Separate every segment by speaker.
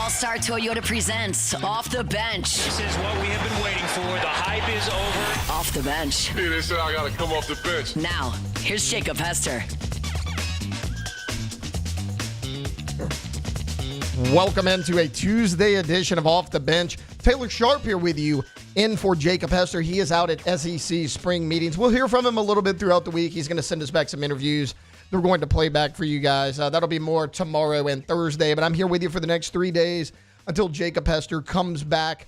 Speaker 1: All-Star Toyota presents Off the Bench.
Speaker 2: This is what we have been waiting for. The hype is over.
Speaker 1: Off the Bench.
Speaker 3: Yeah, they said I gotta come off the bench.
Speaker 1: Now, here's Jacob Hester.
Speaker 4: Welcome into a Tuesday edition of Off the Bench. Taylor Sharp here with you in for Jacob Hester. He is out at SEC spring meetings. We'll hear from him a little bit throughout the week. He's going to send us back some interviews they're going to play back for you guys. That'll be more tomorrow and Thursday, but I'm here with you for the next 3 days until Jacob Hester comes back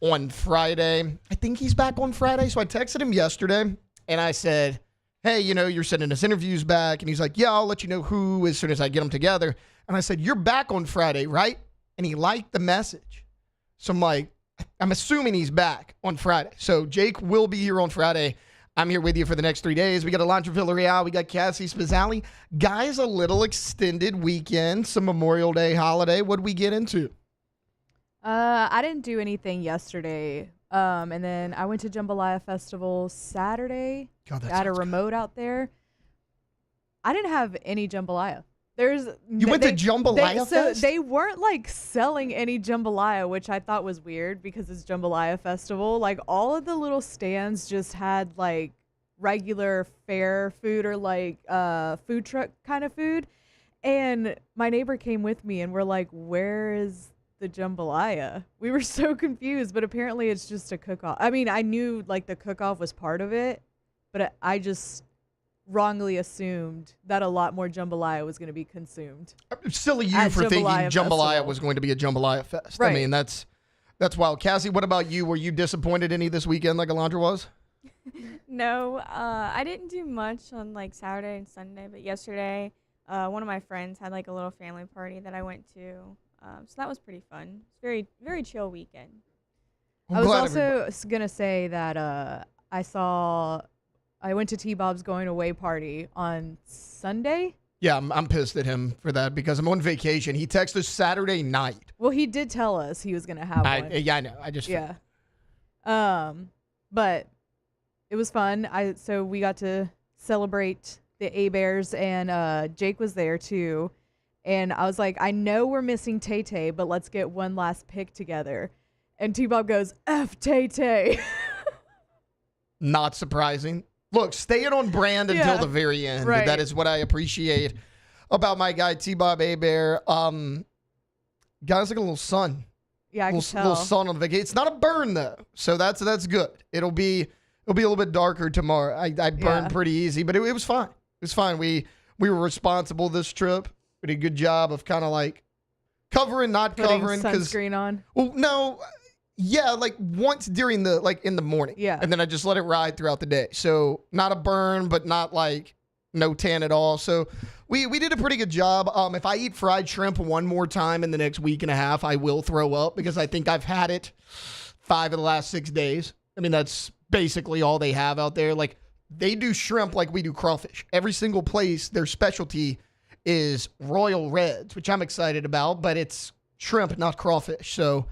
Speaker 4: on Friday. I think he's back on Friday, so I texted him yesterday, and I said, hey, you're sending us interviews back, and he's like, yeah, I'll let you know who as soon as I get them together. And I said, you're back on Friday, right? And he liked the message. So I'm assuming he's back on Friday. So Jake will be here on Friday. I'm here with you for the next 3 days. We got Alondra Villarreal. We got Cassie Spazzali. Guys, a little extended weekend, some Memorial Day holiday. What did we get into?
Speaker 5: I didn't do anything yesterday. And then I went to Jambalaya Festival Saturday.
Speaker 4: God, that
Speaker 5: got a
Speaker 4: sounds
Speaker 5: remote out there. I didn't have any jambalaya.
Speaker 4: You went to Jambalaya Fest?
Speaker 5: So they weren't selling any jambalaya, which I thought was weird because it's Jambalaya Festival. All of the little stands just had regular fair food or food truck kind of food. And my neighbor came with me and we're like, where is the jambalaya? We were so confused, but apparently it's just a cook-off. I mean, I knew the cook-off was part of it, but I just wrongly assumed that a lot more jambalaya was going to be consumed.
Speaker 4: Silly you for thinking jambalaya was going to be a Jambalaya Fest.
Speaker 5: Right.
Speaker 4: I mean, that's wild. Cassie, what about you? Were you disappointed any this weekend like Alondra was?
Speaker 6: No, I didn't do much on Saturday and Sunday, but yesterday one of my friends had a little family party that I went to, so that was pretty fun. It's very, very chill weekend.
Speaker 5: I was also going to say that I went to T-Bob's going away party on Sunday.
Speaker 4: Yeah, I'm pissed at him for that because I'm on vacation. He texted us Saturday night.
Speaker 5: Well, he did tell us he was going to have one.
Speaker 4: Yeah, I know. I just
Speaker 5: yeah. But it was fun. So we got to celebrate the A-Bears, and Jake was there too. And I was like, I know we're missing Tay-Tay, but let's get one last pick together. And T-Bob goes, F Tay-Tay.
Speaker 4: Not surprising. Look, staying on brand until the very end.
Speaker 5: Right.
Speaker 4: That is what I appreciate about my guy, T-Bob A-Bear. Guy's like a little sun.
Speaker 5: Yeah, I can tell.
Speaker 4: Little sun on the vacation. It's not a burn, though. So that's good. It'll be a little bit darker tomorrow. I burned pretty easy, but it was fine. It was fine. We were responsible this trip. We did a good job of kind of covering, not
Speaker 5: putting
Speaker 4: covering.
Speaker 5: Sunscreen on?
Speaker 4: Well, no. Yeah, once during the, in the morning.
Speaker 5: Yeah.
Speaker 4: And then I just let it ride throughout the day. So not a burn, but not no tan at all. So we did a pretty good job. If I eat fried shrimp one more time in the next week and a half, I will throw up because I think I've had it 5 of the last 6 days. I mean, that's basically all they have out there. They do shrimp like we do crawfish. Every single place, their specialty is Royal Reds, which I'm excited about, but it's shrimp, not crawfish. So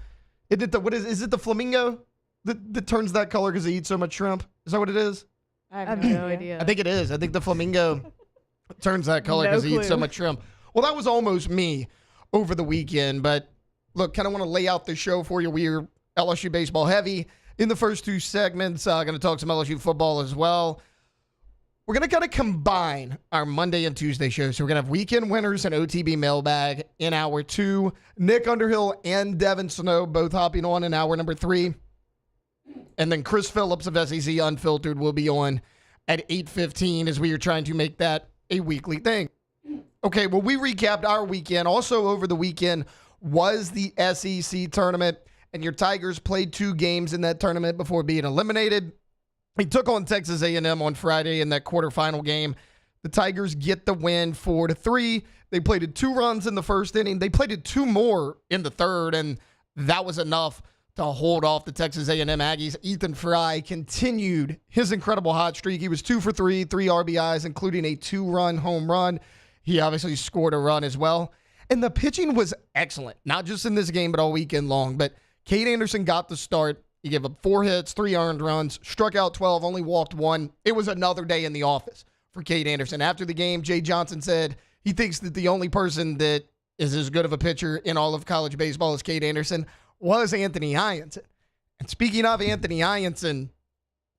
Speaker 4: is it the flamingo that turns that color because they eat so much shrimp? Is that what it is?
Speaker 5: I have no idea.
Speaker 4: I think it is. I think the flamingo turns that color because he eats so much shrimp. Well, that was almost me over the weekend. But look, kind of want to lay out the show for you. We're LSU baseball heavy in the first 2 segments. Going to talk some LSU football as well. We're going to kind of combine our Monday and Tuesday shows. So we're going to have weekend winners and OTB mailbag in hour 2. Nick Underhill and Devin Snow both hopping on in hour number 3. And then Chris Phillips of SEC Unfiltered will be on at 8:15 as we are trying to make that a weekly thing. Okay, well, we recapped our weekend. Also over the weekend was the SEC tournament, and your Tigers played 2 games in that tournament before being eliminated. He took on Texas A&M on Friday in that quarterfinal game. The Tigers get the win 4-3. They plated 2 runs in the first inning. They plated 2 more in the third, and that was enough to hold off the Texas A&M Aggies. Ethan Fry continued his incredible hot streak. He was 2 for 3, 3 RBIs, including a 2-run home run. He obviously scored a run as well. And the pitching was excellent, not just in this game, but all weekend long. But Cade Anderson got the start. He gave up 4 hits, 3 earned runs, struck out 12, only walked 1. It was another day in the office for Cade Anderson. After the game, Jay Johnson said he thinks that the only person that is as good of a pitcher in all of college baseball as Cade Anderson was Anthony Ianson. And speaking of Anthony Ianson,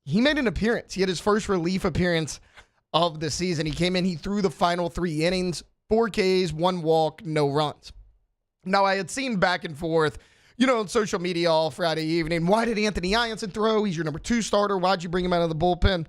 Speaker 4: he made an appearance. He had his first relief appearance of the season. He came in, he threw the final 3 innings, 4 Ks, 1 walk, no runs. Now, I had seen back and forth, on social media all Friday evening. Why did Anthony Ianson throw? He's your number 2 starter. Why'd you bring him out of the bullpen?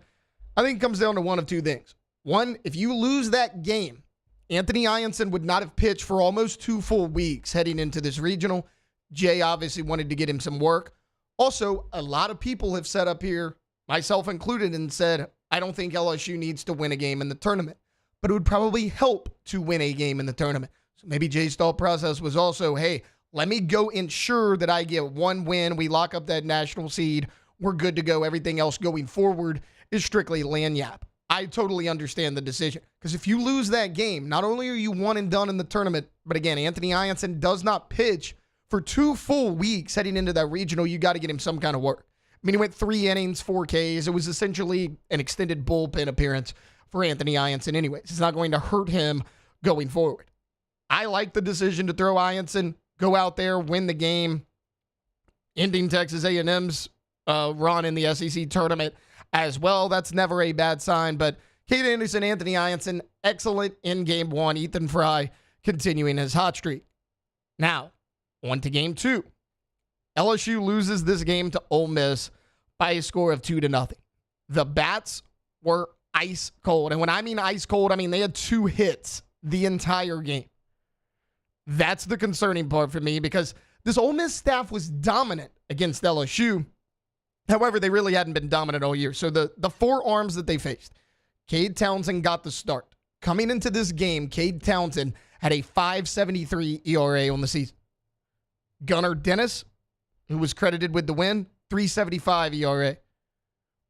Speaker 4: I think it comes down to one of 2 things. One, if you lose that game, Anthony Ianson would not have pitched for almost 2 full weeks heading into this regional. Jay obviously wanted to get him some work. Also, a lot of people have set up here, myself included, and said, I don't think LSU needs to win a game in the tournament, but it would probably help to win a game in the tournament. So maybe Jay's thought process was also, hey, let me go ensure that I get 1 win. We lock up that national seed. We're good to go. Everything else going forward is strictly lanyap. I totally understand the decision, because if you lose that game, not only are you 1 and done in the tournament, but again, Anthony Ianson does not pitch for 2 full weeks heading into that regional. You got to get him some kind of work. I mean, he went 3 innings, 4 Ks. It was essentially an extended bullpen appearance for Anthony Ianson anyways. It's not going to hurt him going forward. I like the decision to throw Ianson, go out there, win the game, ending Texas A&M's run in the SEC tournament as well. That's never a bad sign. But Cade Anderson, Anthony Ianson, excellent in game 1. Ethan Fry continuing his hot streak. Now, on to game 2. LSU loses this game to Ole Miss by a score of 2-0. The bats were ice cold. And when I mean ice cold, I mean they had 2 hits the entire game. That's the concerning part for me, because this Ole Miss staff was dominant against LSU. However, they really hadn't been dominant all year. So the 4 arms that they faced, Cade Townsend got the start. Coming into this game, Cade Townsend had a 5.73 ERA on the season. Gunnar Dennis, who was credited with the win, 3.75 ERA.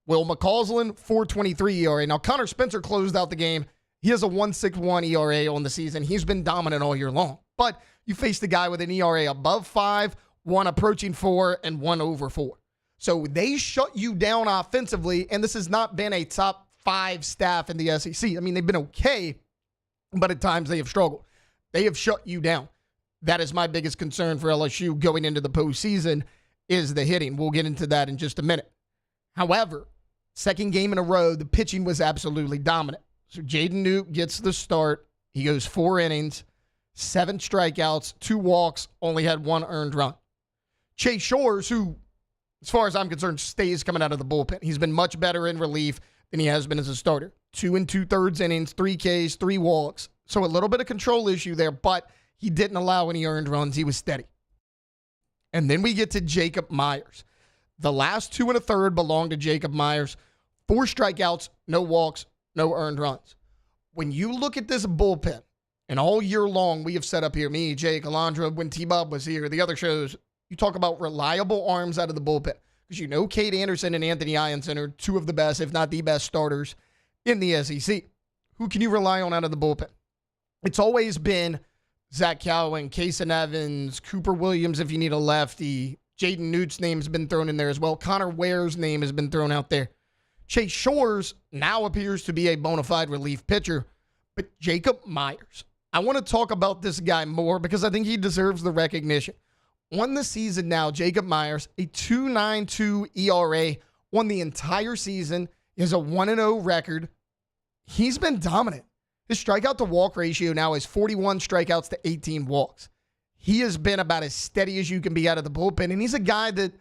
Speaker 4: Will McCausland, 4.23 ERA. Now, Connor Spencer closed out the game. He has a 1.61 ERA on the season. He's been dominant all year long. But you faced the guy with an ERA above 5, 1 approaching 4, and 1 over 4. So they shut you down offensively, and this has not been a top 5 staff in the SEC. I mean, they've been okay, but at times they have struggled. They have shut you down. That is my biggest concern for LSU going into the postseason, is the hitting. We'll get into that in just a minute. However, second game in a row, the pitching was absolutely dominant. So Jaden Newt gets the start. He goes 4 innings, 7 strikeouts, 2 walks, only had 1 earned run. Chase Shores, who, as far as I'm concerned, stays coming out of the bullpen. He's been much better in relief than he has been as a starter. 2 2/3 innings, 3 Ks, 3 walks. So a little bit of control issue there, but he didn't allow any earned runs. He was steady. And then we get to Jacob Myers. The last 2 1/3 belong to Jacob Myers. 4 strikeouts, no walks, no earned runs. When you look at this bullpen, and all year long we have set up here, me, Jake, Alondra, when T-Bob was here, the other shows, you talk about reliable arms out of the bullpen. Because Cade Anderson and Anthony Ianson are 2 of the best, if not the best starters in the SEC. Who can you rely on out of the bullpen? It's always been Zach Callaway, Kason Evans, Cooper Williams if you need a lefty. Jaden Newt's name has been thrown in there as well. Connor Ware's name has been thrown out there. Chase Shores now appears to be a bona fide relief pitcher. But Jacob Myers, I want to talk about this guy more because I think he deserves the recognition. On the season now, Jacob Myers, a 2.92 ERA, won the entire season. He has a 1-0 record. He's been dominant. His strikeout to walk ratio now is 41 strikeouts to 18 walks. He has been about as steady as you can be out of the bullpen. And he's a guy that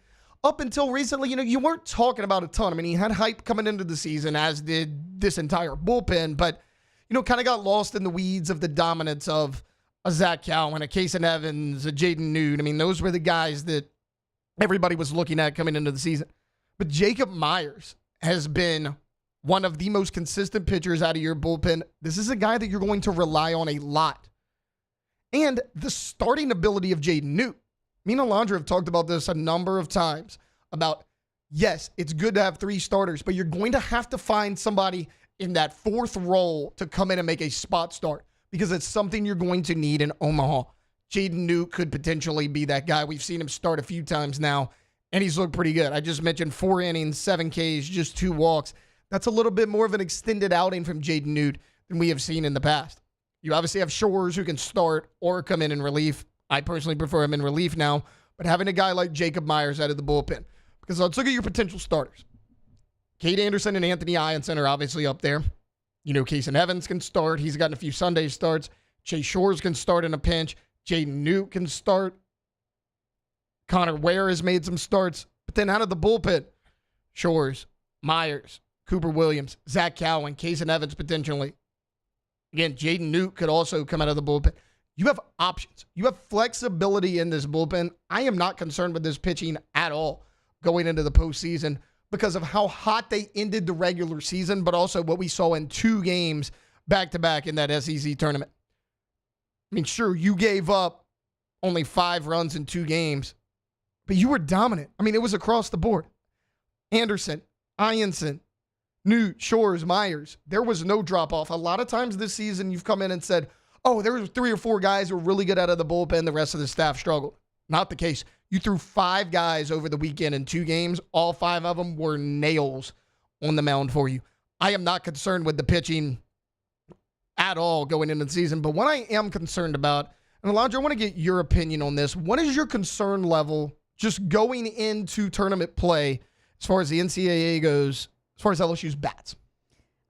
Speaker 4: up until recently, you weren't talking about a ton. I mean, he had hype coming into the season, as did this entire bullpen, but, kind of got lost in the weeds of the dominance of a Zach Callaway, a Kason Evans, a Jaden Newt. I mean, those were the guys that everybody was looking at coming into the season. But Jacob Myers has been one of the most consistent pitchers out of your bullpen. This is a guy that you're going to rely on a lot. And the starting ability of Jaden Newt. Me and Alondra have talked about this a number of times about, yes, it's good to have 3 starters, but you're going to have to find somebody in that 4th role to come in and make a spot start, because it's something you're going to need in Omaha. Jaden Newt could potentially be that guy. We've seen him start a few times now, and he's looked pretty good. I just mentioned 4 innings, 7 Ks, just 2 walks. That's a little bit more of an extended outing from Jaden Newt than we have seen in the past. You obviously have Shores who can start or come in relief. I personally prefer him in relief now, but having a guy like Jacob Myers out of the bullpen. Because let's look at your potential starters. Cade Anderson and Anthony Ianson are obviously up there. You know, Kason Evans can start. He's gotten a few Sunday starts. Chase Shores can start in a pinch. Jaden Newt can start. Connor Ware has made some starts. But then out of the bullpen, Shores, Myers, Cooper Williams, Zach Cowan, Kason Evans potentially. Again, Jaden Newt could also come out of the bullpen. You have options. You have flexibility in this bullpen. I am not concerned with this pitching at all going into the postseason because of how hot they ended the regular season, but also what we saw in 2 games back-to-back in that SEC tournament. I mean, sure, you gave up only 5 runs in 2 games, but you were dominant. I mean, it was across the board. Anderson, Ianson, Newt, Shores, Myers. There was no drop-off. A lot of times this season you've come in and said, oh, there were 3 or 4 guys who were really good out of the bullpen. The rest of the staff struggled. Not the case. You threw 5 guys over the weekend in 2 games. All 5 of them were nails on the mound for you. I am not concerned with the pitching at all going into the season. But what I am concerned about, and Alondra, I want to get your opinion on this. What is your concern level just going into tournament play as far as the NCAA goes, as far as LSU's bats?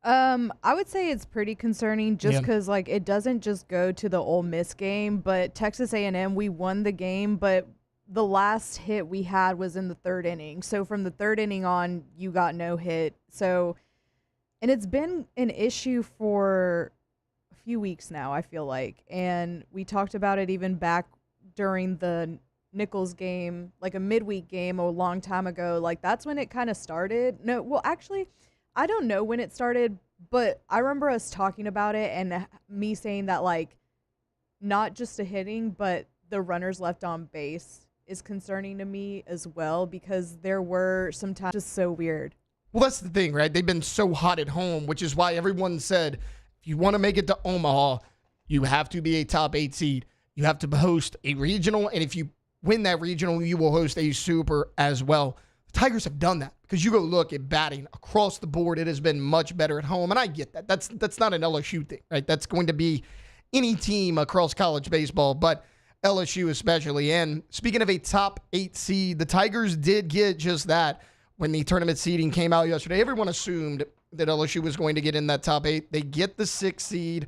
Speaker 5: I would say it's pretty concerning just because, like, it doesn't just go to the Ole Miss game, but Texas A&M, we won the game, but the last hit we had was in the 3rd inning. So from the 3rd inning on, you got no hit. So, and it's been an issue for a few weeks now, I feel like. And we talked about it even back during the Nichols game, like a midweek game a long time ago. Like, that's when it kind of started. No, well, actually, I don't know when it started, but I remember us talking about it and me saying that, like, not just the hitting, but the runners left on base is concerning to me as well, because there were some times just so weird.
Speaker 4: Well, that's the thing, right? They've been so hot at home, which is why everyone said, if you want to make it to Omaha, you have to be a top 8 seed. You have to host a regional, and if you win that regional, you will host a super as well. The Tigers have done that because you go look at batting across the board. It has been much better at home, and I get that. That's not an LSU thing, right? That's going to be any team across college baseball, but LSU especially. And speaking of a top 8 seed, the Tigers did get just that when the tournament seeding came out yesterday. Everyone assumed that LSU was going to get in that top 8. They get the 6th seed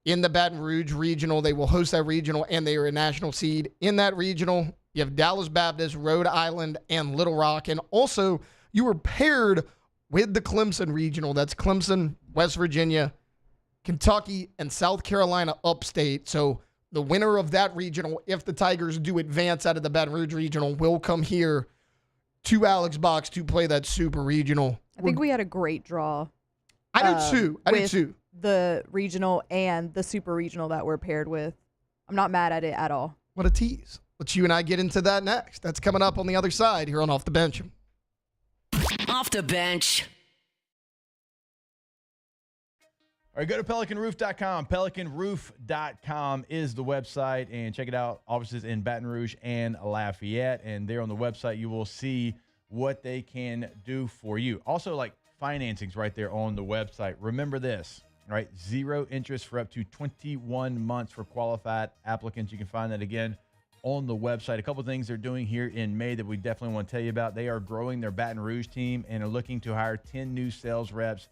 Speaker 4: in the Baton Rouge regional. They will host that regional, and they are a national seed. In that regional, you have Dallas Baptist, Rhode Island, and Little Rock. And also, you were paired with the Clemson regional. That's Clemson, West Virginia, Kentucky, and South Carolina upstate. So the winner of that regional, if the Tigers do advance out of the Baton Rouge regional, will come here to Alex Box to play that super regional.
Speaker 5: I think we had a great draw.
Speaker 4: I do too.
Speaker 5: The regional and the super regional that we're paired with. I'm not mad at it at all.
Speaker 4: What a tease. Let's you and I get into that next. That's coming up on the other side here on Off the Bench.
Speaker 1: Off the bench.
Speaker 7: All right, go to PelicanRoof.com. PelicanRoof.com is the website, and check it out. Offices in Baton Rouge and Lafayette, and there on the website you will see what they can do for you. Also, like, financing's right there on the website. Remember this, right? 0 interest for up to 21 months for qualified applicants. You can find that again on the website. A couple of things they're doing here in May that we definitely want to tell you about. They are growing their Baton Rouge team and are looking to hire 10 new sales reps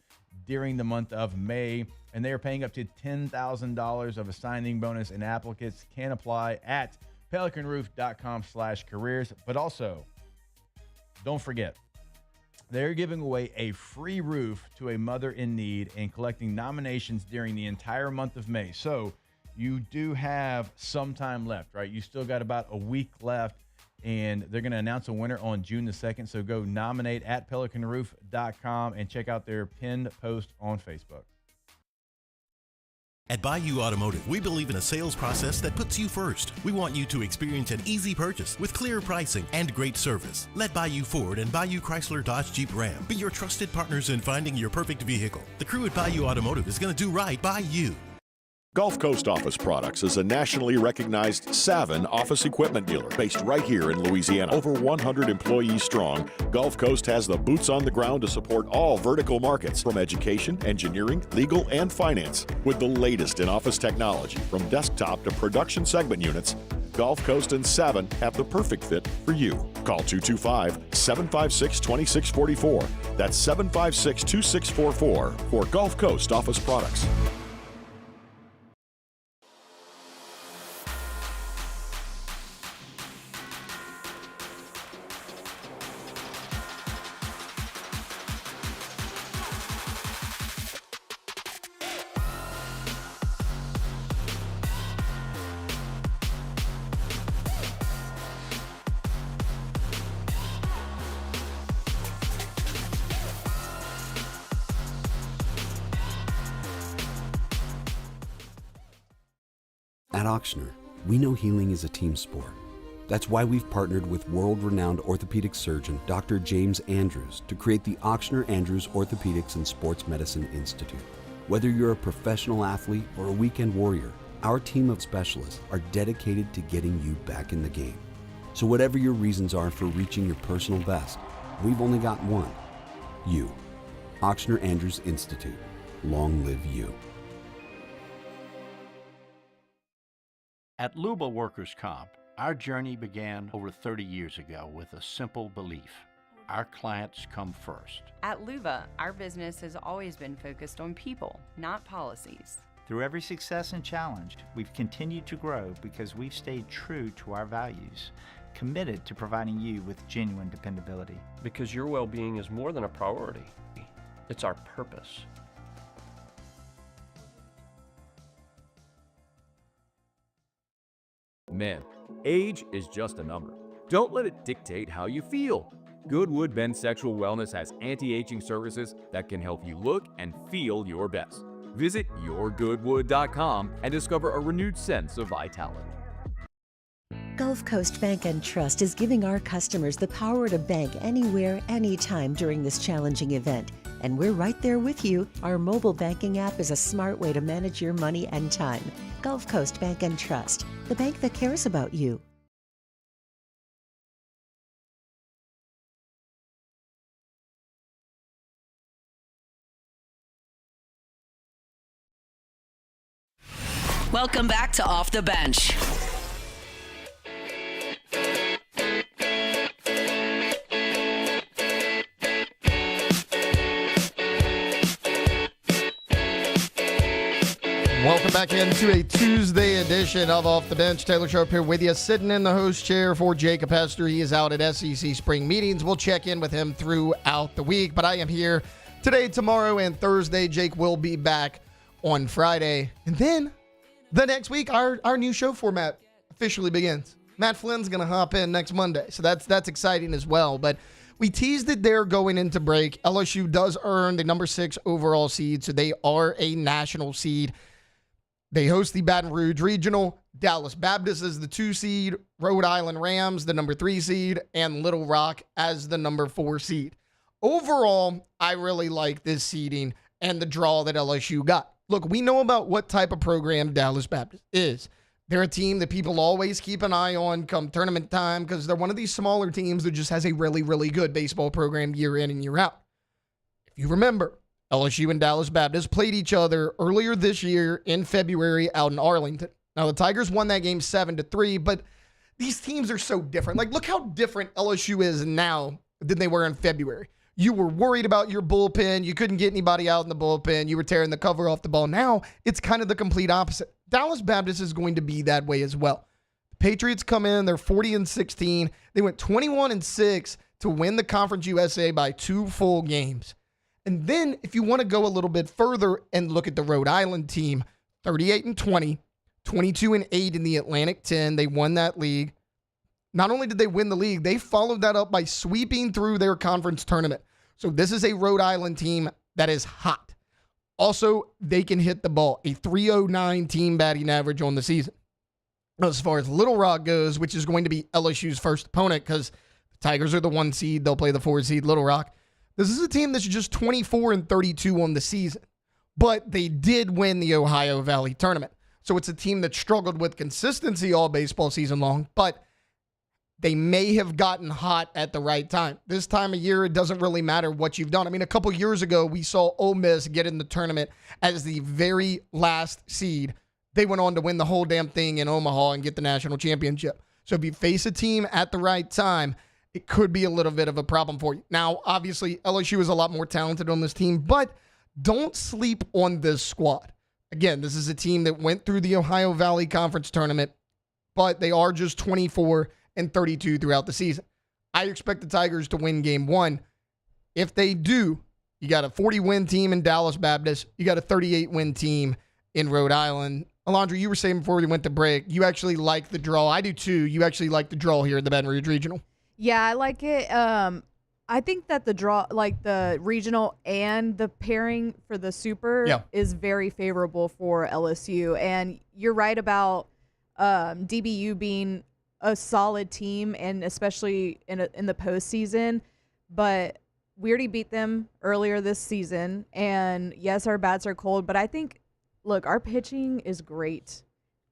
Speaker 7: during the month of May, and they are paying up to $10,000 of a signing bonus, and applicants can apply at pelicanroof.com/careers. But also, don't forget, they're giving away a free roof to a mother in need and collecting nominations during the entire month of May. So you do have some time left, right? You still got about a week left, and they're going to announce a winner on June the 2nd. So go nominate at pelicanroof.com and check out their pinned post on Facebook.
Speaker 8: At Bayou Automotive, we believe in a sales process that puts you first. We want you to experience an easy purchase with clear pricing and great service. Let Bayou Ford and Bayou Chrysler Dodge Jeep Ram be your trusted partners in finding your perfect vehicle. The crew at Bayou Automotive is going to do right by you.
Speaker 9: Gulf Coast Office Products is a nationally recognized Savin office equipment dealer based right here in Louisiana. Over 100 employees strong, Gulf Coast has the boots on the ground to support all vertical markets, from education, engineering, legal, and finance. With the latest in office technology, from desktop to production segment units, Gulf Coast and Savin have the perfect fit for you. Call 225-756-2644. That's 756-2644 for Gulf Coast Office Products.
Speaker 10: At Ochsner, we know healing is a team sport. That's why we've partnered with world-renowned orthopedic surgeon Dr. James Andrews to create the Ochsner Andrews Orthopedics and Sports Medicine Institute. Whether you're a professional athlete or a weekend warrior, our team of specialists are dedicated to getting you back in the game. So whatever your reasons are for reaching your personal best, we've only got one: you. Ochsner Andrews Institute. Long live you.
Speaker 11: At Luba Workers' Comp, our journey began over 30 years ago with a simple belief: our clients come first.
Speaker 12: At Luba, our business has always been focused on people, not policies.
Speaker 13: Through every success and challenge, we've continued to grow because we've stayed true to our values, committed to providing you with genuine dependability.
Speaker 14: Because your well-being is more than a priority. It's our purpose.
Speaker 15: Man, age is just a number. Don't let it dictate how you feel. Goodwood Men's Sexual Wellness has anti-aging services that can help you look and feel your best. Visit yourgoodwood.com and discover a renewed sense of vitality.
Speaker 16: Gulf Coast Bank and Trust is giving our customers the power to bank anywhere, anytime during this challenging event. And we're right there with you. Our mobile banking app is a smart way to manage your money and time. Gulf Coast Bank and Trust, the bank that cares about you.
Speaker 1: Welcome back to Off the Bench.
Speaker 4: Welcome back into a Tuesday edition of Off the Bench. Taylor Sharp here with you, sitting in the host chair for Jacob Hester. He is out at SEC spring meetings. We'll check in with him throughout the week, but I am here today, tomorrow, and Thursday. Jake will be back on Friday. And then the next week, our new show format officially begins. Matt Flynn's going to hop in next Monday, so that's exciting as well. But we teased it there going into break. LSU does earn the number 6 overall seed, so they are a national seed. They host the Baton Rouge Regional. Dallas Baptist is the 2 seed. Rhode Island Rams, the number 3 seed. And Little Rock as the number 4 seed. Overall, I really like this seeding and the draw that LSU got. Look, we know about what type of program Dallas Baptist is. They're a team that people always keep an eye on come tournament time because they're one of these smaller teams that just has a really, really good baseball program year in and year out. If you remember, LSU and Dallas Baptist played each other earlier this year in February out in Arlington. Now, the Tigers won that game 7-3, but these teams are so different. Like, look how different LSU is now than they were in February. You were worried about your bullpen. You couldn't get anybody out in the bullpen. You were tearing the cover off the ball. Now, it's kind of the complete opposite. Dallas Baptist is going to be that way as well. The Patriots come in. They're 40-16. They went 21-6 to win the Conference USA by 2 full games. And then if you want to go a little bit further and look at the Rhode Island team, 38-20, 22-8 in the Atlantic 10. They won that league. Not only did they win the league, they followed that up by sweeping through their conference tournament. So this is a Rhode Island team that is hot. Also, they can hit the ball. A 309 team batting average on the season. As far as Little Rock goes, which is going to be LSU's first opponent because the Tigers are the 1 seed. They'll play the 4 seed Little Rock. This is a team that's just 24-32 on the season, but they did win the Ohio Valley tournament. So it's a team that struggled with consistency all baseball season long, but they may have gotten hot at the right time. This time of year, it doesn't really matter what you've done. I mean, a couple years ago, we saw Ole Miss get in the tournament as the very last seed. They went on to win the whole damn thing in Omaha and get the national championship. So if you face a team at the right time, it could be a little bit of a problem for you. Now, obviously, LSU is a lot more talented on this team, but don't sleep on this squad. Again, this is a team that went through the Ohio Valley Conference tournament, but they are just 24-32 throughout the season. I expect the Tigers to win game one. If they do, you got a 40-win team in Dallas Baptist. You got a 38-win team in Rhode Island. Alondra, you were saying before we went to break, you actually like the draw. I do too. You actually like the draw here in the Baton Rouge Regional.
Speaker 5: Yeah, I like it. I think that the draw, like the regional and the pairing for the super is very favorable for LSU. And you're right about DBU being a solid team, and especially in the postseason. But we already beat them earlier this season. And yes, our bats are cold, but I think, look, our pitching is great.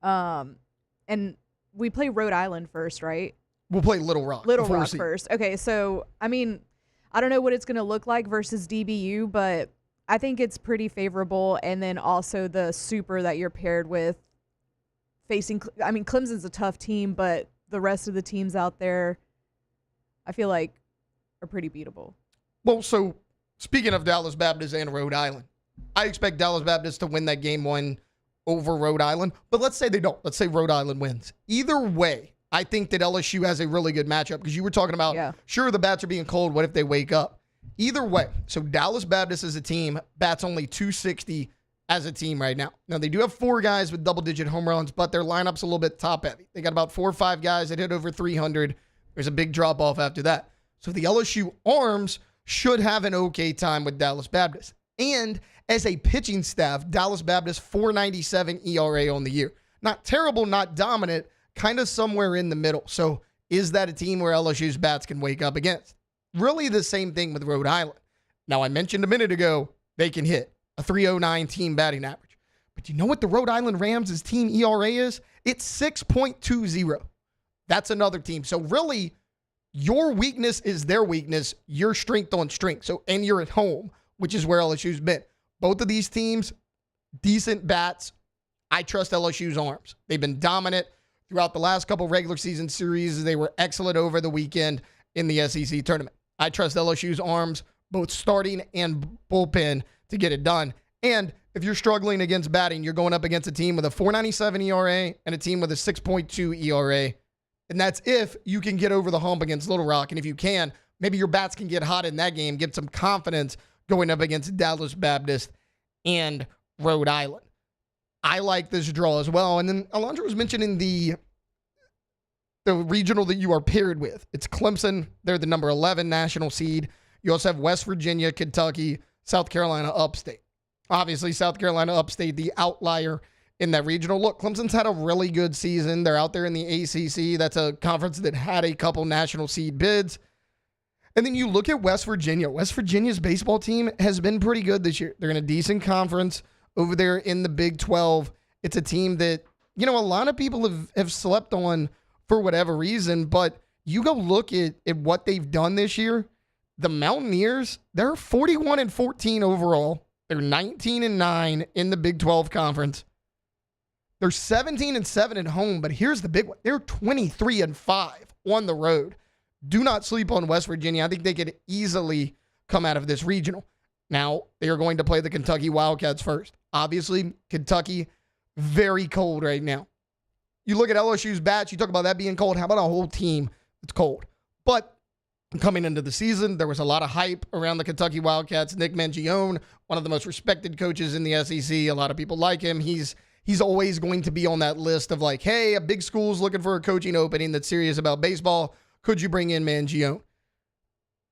Speaker 5: And we play Rhode Island first, right?
Speaker 4: We'll play Little Rock.
Speaker 5: Little Rock first. Okay, so, I mean, I don't know what it's going to look like versus DBU, but I think it's pretty favorable. And then also the super that you're paired with facing, I mean, Clemson's a tough team, but the rest of the teams out there, I feel like, are pretty beatable.
Speaker 4: Well, so speaking of Dallas Baptist and Rhode Island, I expect Dallas Baptist to win that game one over Rhode Island. But let's say they don't. Let's say Rhode Island wins. Either way, I think that LSU has a really good matchup because you were talking about, sure, the bats are being cold. What if they wake up? Either way, so Dallas Baptist as a team bats only 260 as a team right now. Now, they do have 4 guys with double-digit home runs, but their lineup's a little bit top-heavy. They got about 4 or 5 guys that hit over 300. There's a big drop-off after that. So the LSU arms should have an okay time with Dallas Baptist. And as a pitching staff, Dallas Baptist 4.97 ERA on the year. Not terrible, not dominant, kind of somewhere in the middle. So is that a team where LSU's bats can wake up against? Really the same thing with Rhode Island. Now, I mentioned a minute ago, they can hit a 3.09 team batting average. But you know what the Rhode Island Rams' team ERA is? It's 6.20. That's another team. So really, your weakness is their weakness, your strength on strength. So, and you're at home, which is where LSU's been. Both of these teams, decent bats. I trust LSU's arms. They've been dominant throughout the last couple regular season series. They were excellent over the weekend in the SEC tournament. I trust LSU's arms, both starting and bullpen, to get it done. And if you're struggling against batting, you're going up against a team with a 4.97 ERA and a team with a 6.2 ERA. And that's if you can get over the hump against Little Rock. And if you can, maybe your bats can get hot in that game, get some confidence going up against Dallas Baptist and Rhode Island. I like this draw as well. And then Alondra was mentioning the regional that you are paired with. It's Clemson. They're the number 11 national seed. You also have West Virginia, Kentucky, South Carolina, Upstate. Obviously, South Carolina, Upstate, the outlier in that regional. Look, Clemson's had a really good season. They're out there in the ACC. That's a conference that had a couple national seed bids. And then you look at West Virginia. West Virginia's baseball team has been pretty good this year. They're in a decent conference over there in the Big 12. It's a team that, you know, a lot of people have slept on for whatever reason, but you go look at what they've done this year. The Mountaineers, they're 41-14 overall. They're 19-9 in the Big 12 conference. They're 17-7 at home, but here's the big one. They're 23-5 on the road. Do not sleep on West Virginia. I think they could easily come out of this regional. Now, they are going to play the Kentucky Wildcats first. Obviously, Kentucky, very cold right now. You look at LSU's bats, you talk about that being cold. How about a whole team that's cold? But coming into the season, there was a lot of hype around the Kentucky Wildcats. Nick Mangione, one of the most respected coaches in the SEC. A lot of people like him. He's always going to be on that list of like, hey, a big school's looking for a coaching opening that's serious about baseball. Could you bring in Mangione?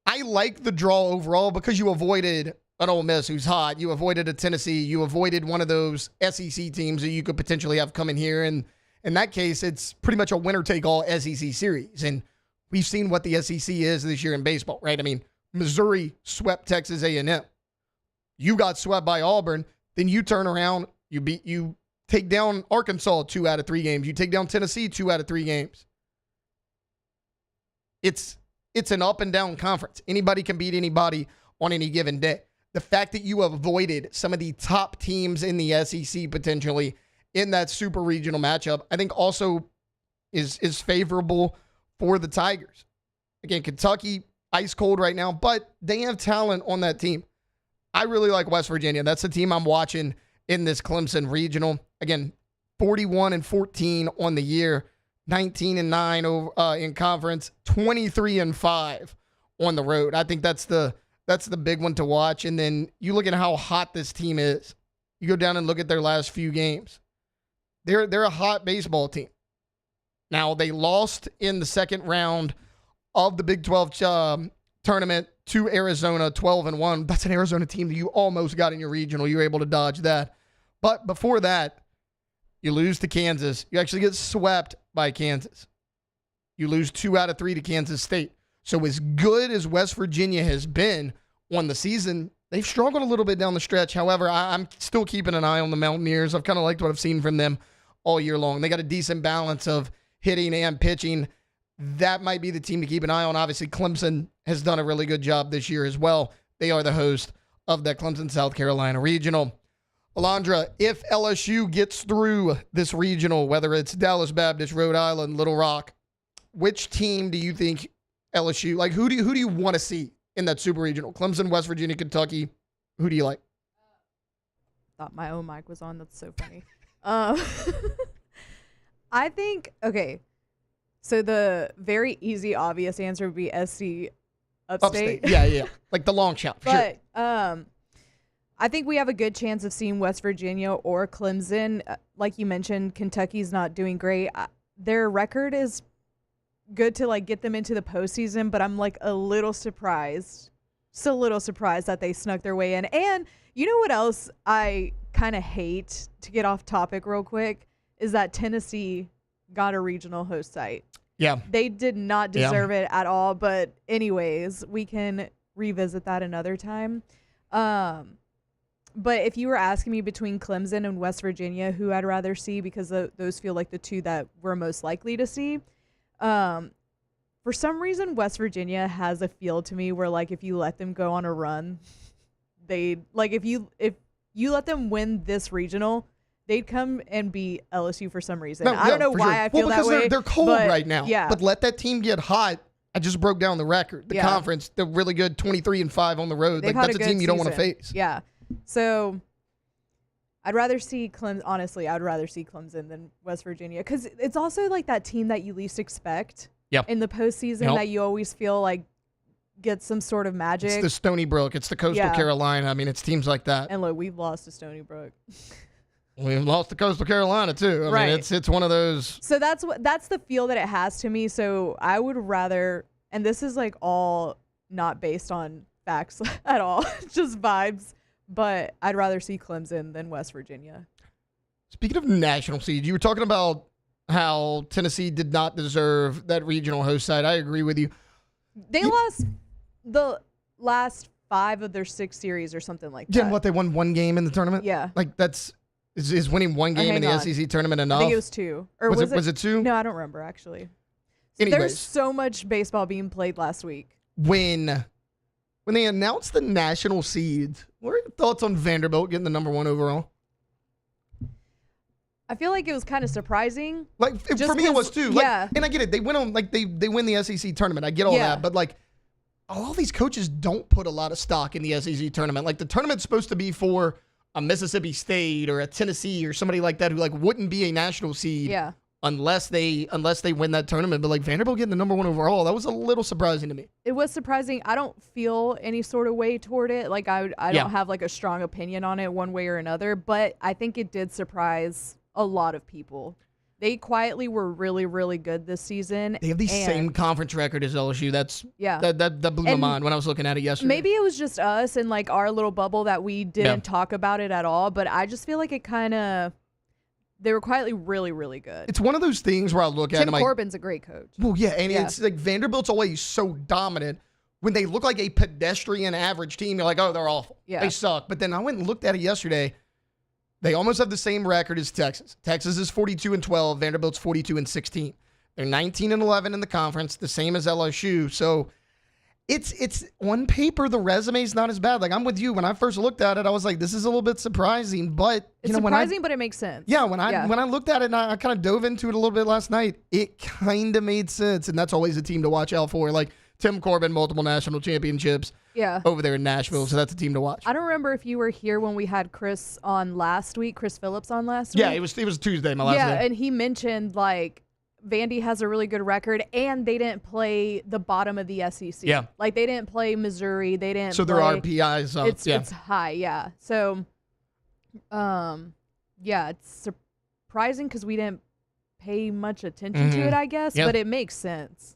Speaker 4: I like the draw overall because you avoided an Ole Miss who's hot. You avoided a Tennessee. You avoided one of those SEC teams that you could potentially have come in here. And in that case, it's pretty much a winner-take-all SEC series. And we've seen what the SEC is this year in baseball, right? I mean, Missouri swept Texas A&M. You got swept by Auburn. Then you turn around, you take down Arkansas 2 out of 3 games. You take down Tennessee 2 out of 3 games. It's an up and down conference. Anybody can beat anybody on any given day. The fact that you avoided some of the top teams in the SEC potentially in that super regional matchup, I think also is favorable for the Tigers. Again, Kentucky, ice cold right now, but they have talent on that team. I really like West Virginia. That's the team I'm watching in this Clemson regional. Again, 41-14 on the year, 19-9 in conference, 23-5 on the road. I think that's the big one to watch. And then you look at how hot this team is. You go down and look at their last few games. They're a hot baseball team. Now, they lost in the second round of the Big 12 tournament to Arizona, 12-1. That's an Arizona team that you almost got in your regional. You were able to dodge that. But before that, you lose to Kansas. You actually get swept by Kansas. You lose 2 out of 3 to Kansas State. So as good as West Virginia has been on the season, they've struggled a little bit down the stretch. However, I'm still keeping an eye on the Mountaineers. I've kind of liked what I've seen from them all year long. They got a decent balance of hitting and pitching. That might be the team to keep an eye on. Obviously, Clemson has done a really good job this year as well. They are the host of that Clemson, South Carolina regional. Alondra, if LSU gets through this regional, whether it's Dallas Baptist, Rhode Island, Little Rock, which team do you think LSU, like who do you want to see in that super regional? Clemson, West Virginia, Kentucky. Who do you like?
Speaker 5: Thought my own mic was on. That's so funny. I think, okay, so the very easy, obvious answer would be SC Upstate.
Speaker 4: Yeah. Like the long shot, for
Speaker 5: but,
Speaker 4: sure.
Speaker 5: I think we have a good chance of seeing West Virginia or Clemson. Like you mentioned, Kentucky's not doing great. Their record is good to, like, get them into the postseason, but I'm, like, a little surprised. Just a little surprised that they snuck their way in. And you know what else I kind of hate, to get off topic real quick, is that Tennessee got a regional host site.
Speaker 4: Yeah.
Speaker 5: They did not deserve it at all. But anyways, we can revisit that another time. But if you were asking me between Clemson and West Virginia, who I'd rather see, because those feel like the two that we're most likely to see, for some reason, West Virginia has a feel to me where, like, if you let them go on a run, they'd, like, if you let them win this regional, they'd come and beat LSU for some reason. I don't know why I feel that way.
Speaker 4: Because they're cold right now.
Speaker 5: Yeah.
Speaker 4: But let that team get hot. I just broke down the record. The conference, they're really good, 23-5 on the road.
Speaker 5: They've
Speaker 4: like, that's a team you don't want to face.
Speaker 5: Yeah. So I'd rather see Clemson. Honestly, I'd rather see Clemson than West Virginia, because it's also like that team that you least expect in the postseason that you always feel like gets some sort of magic.
Speaker 4: It's the Stony Brook. It's the Coastal Carolina. I mean, it's teams like that.
Speaker 5: And look, we've lost to Stony Brook.
Speaker 4: We've lost to Coastal Carolina too. I mean, it's one of those.
Speaker 5: So that's the feel that it has to me. So I would rather, and this is like all not based on facts at all, just vibes, but I'd rather see Clemson than West Virginia.
Speaker 4: Speaking of national seeds, you were talking about how Tennessee did not deserve that regional host site. I agree with you.
Speaker 5: They lost the last 5 of their 6 series or something like that.
Speaker 4: Yeah, what, they won 1 game in the tournament?
Speaker 5: Yeah.
Speaker 4: Like, is winning 1 game in the SEC tournament enough?
Speaker 5: I think it was 2. Or
Speaker 4: was it 2?
Speaker 5: No, I don't remember, actually.
Speaker 4: Anyways,
Speaker 5: there's so much baseball being played last week.
Speaker 4: When they announced the national seeds, what are your thoughts on Vanderbilt getting the number 1 overall?
Speaker 5: I feel like it was kind of surprising.
Speaker 4: Like, for me, it was too. Like, and I get it. They went on, like, they win the SEC tournament. I get all that. But, like, all these coaches don't put a lot of stock in the SEC tournament. Like, the tournament's supposed to be for a Mississippi State or a Tennessee or somebody like that who, like, wouldn't be a national seed unless they win that tournament. But, like, Vanderbilt getting the number 1 overall, that was a little surprising to me.
Speaker 5: It was surprising. I don't feel any sort of way toward it. Like, I don't have, like, a strong opinion on it one way or another. But I think it did surprise a lot of people. They quietly were really, really good this season.
Speaker 4: They have the same conference record as LSU. That blew my mind when I was looking at it yesterday.
Speaker 5: Maybe it was just us and, like, our little bubble that we didn't talk about it at all. But I just feel like it kind of, they were quietly really, really good.
Speaker 4: It's one of those things where I look at it,
Speaker 5: Tim Corbin's a great coach.
Speaker 4: Well, yeah, and it's like Vanderbilt's always so dominant. When they look like a pedestrian average team, you're like, oh, they're awful.
Speaker 5: Yeah.
Speaker 4: They suck. But then I went and looked at it yesterday. They almost have the same record as Texas. Texas is 42-12. Vanderbilt's 42-16. They're 19-11 in the conference, the same as LSU. So it's on paper, the resume is not as bad. Like, I'm with you. When I first looked at it, I was like, this is a little bit surprising. But
Speaker 5: it's surprising, but it makes sense.
Speaker 4: Yeah, when I looked at it and I kind of dove into it a little bit last night, it kind of made sense. And that's always a team to watch out for. Like Tim Corbin, multiple national championships.
Speaker 5: Yeah.
Speaker 4: Over there in Nashville, so that's a team to watch.
Speaker 5: I don't remember if you were here when we had Chris on last week, Chris Phillips on last week.
Speaker 4: Yeah, it was Tuesday, my last day.
Speaker 5: Yeah, and he mentioned, like, Vandy has a really good record, and they didn't play the bottom of the SEC.
Speaker 4: Yeah.
Speaker 5: Like, they didn't play Missouri. They didn't
Speaker 4: So their RPI is up.
Speaker 5: It's high, yeah. So, yeah, it's surprising because we didn't pay much attention to it, I guess, but it makes sense.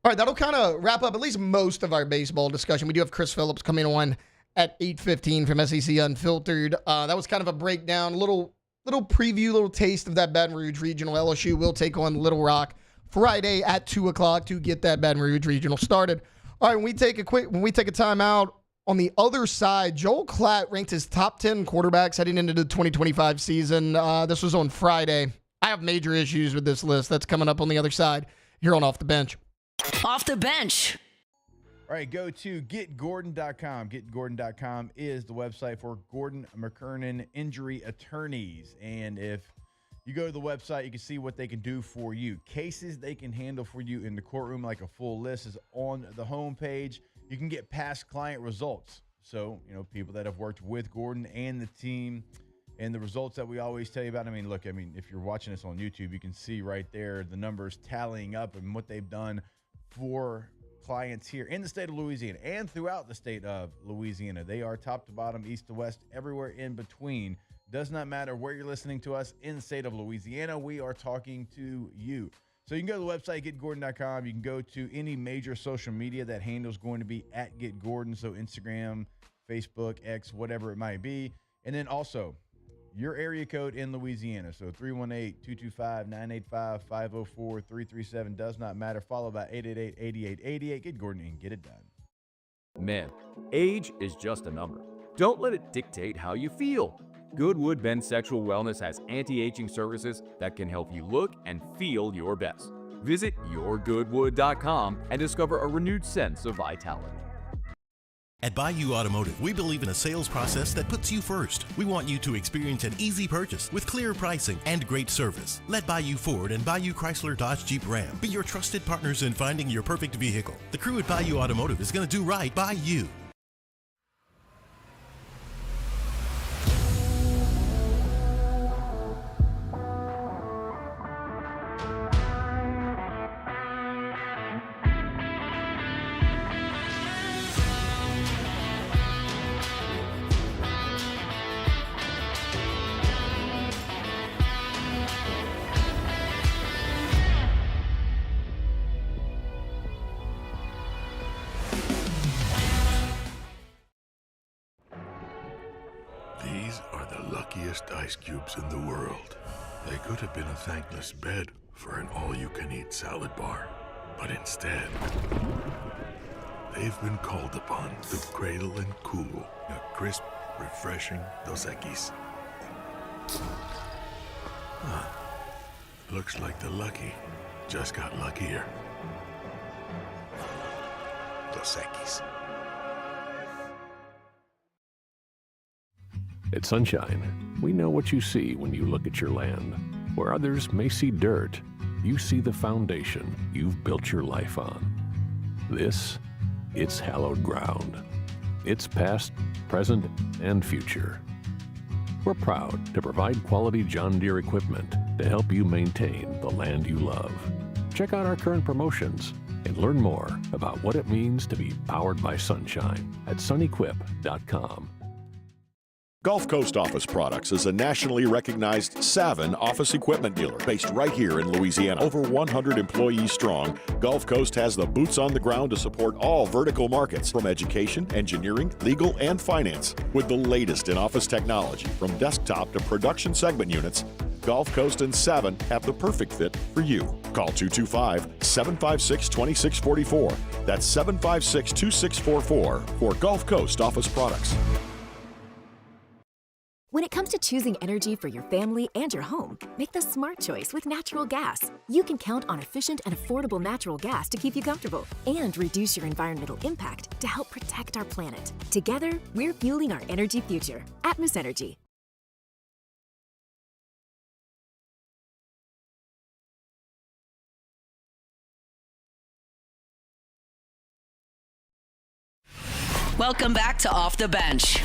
Speaker 4: All right, that'll kind of wrap up at least most of our baseball discussion. We do have Chris Phillips coming on at 8:15 from SEC Unfiltered. That was kind of a breakdown, little preview, little taste of that Baton Rouge Regional. LSU will take on Little Rock Friday at 2 o'clock to get that Baton Rouge Regional started. All right, when we take a timeout, on the other side, Joel Klatt ranked his top 10 quarterbacks heading into the 2025 season. This was on Friday. I have major issues with this list. That's coming up on the other side here on Off the Bench.
Speaker 1: Off the Bench.
Speaker 7: All right, go to getgordon.com. Getgordon.com is the website for Gordon McKernan Injury Attorneys. And if you go to the website, you can see what they can do for you. Cases they can handle for you in the courtroom, like a full list is on the homepage. You can get past client results. So, people that have worked with Gordon and the team and the results that we always tell you about. If you're watching this on YouTube, you can see right there the numbers tallying up and what they've done for clients here in the state of Louisiana and throughout the state of Louisiana. They are top to bottom, east to west, everywhere in between. Does not matter where you're listening to us in the state of Louisiana. We are talking to you. So you can go to the website, getgordon.com. You can go to any major social media. That handle is going to be at getgordon. So Instagram, Facebook, X, whatever it might be. And then also your area code in Louisiana. So 318-225-985-504-337 does not matter. Followed by 888-8888. Get Gordon and get it done.
Speaker 15: Men, age is just a number. Don't let it dictate how you feel. Goodwood Men's Sexual Wellness has anti-aging services that can help you look and feel your best. Visit yourgoodwood.com and discover a renewed sense of vitality.
Speaker 8: At Bayou Automotive, we believe in a sales process that puts you first. We want you to experience an easy purchase with clear pricing and great service. Let Bayou Ford and Bayou Chrysler Dodge Jeep Ram be your trusted partners in finding your perfect vehicle. The crew at Bayou Automotive is going to do right by you.
Speaker 17: These are the luckiest ice cubes in the world. They could have been a thankless bed for an all-you-can-eat salad bar. But instead, they've been called upon to cradle and cool a crisp, refreshing Dos Equis. Looks like the lucky just got luckier. Dos Equis.
Speaker 18: At Sunshine, we know what you see when you look at your land. Where others may see dirt, you see the foundation you've built your life on. This, it's hallowed ground. It's past, present, and future. We're proud to provide quality John Deere equipment to help you maintain the land you love. Check out our current promotions and learn more about what it means to be powered by sunshine at sunequip.com.
Speaker 9: Gulf Coast Office Products is a nationally recognized Savin office equipment dealer based right here in Louisiana. Over 100 employees strong, Gulf Coast has the boots on the ground to support all vertical markets, from education, engineering, legal, and finance. With the latest in office technology, from desktop to production segment units, Gulf Coast and Savin have the perfect fit for you. Call 225-756-2644. That's 756-2644 for Gulf Coast Office Products.
Speaker 19: When it it comes to choosing energy for your family and your home, make the smart choice with natural gas. You can count on efficient and affordable natural gas to keep you comfortable and reduce your environmental impact to help protect our planet. Together, we're fueling our energy future. Atmos Energy.
Speaker 1: Welcome back to Off the Bench.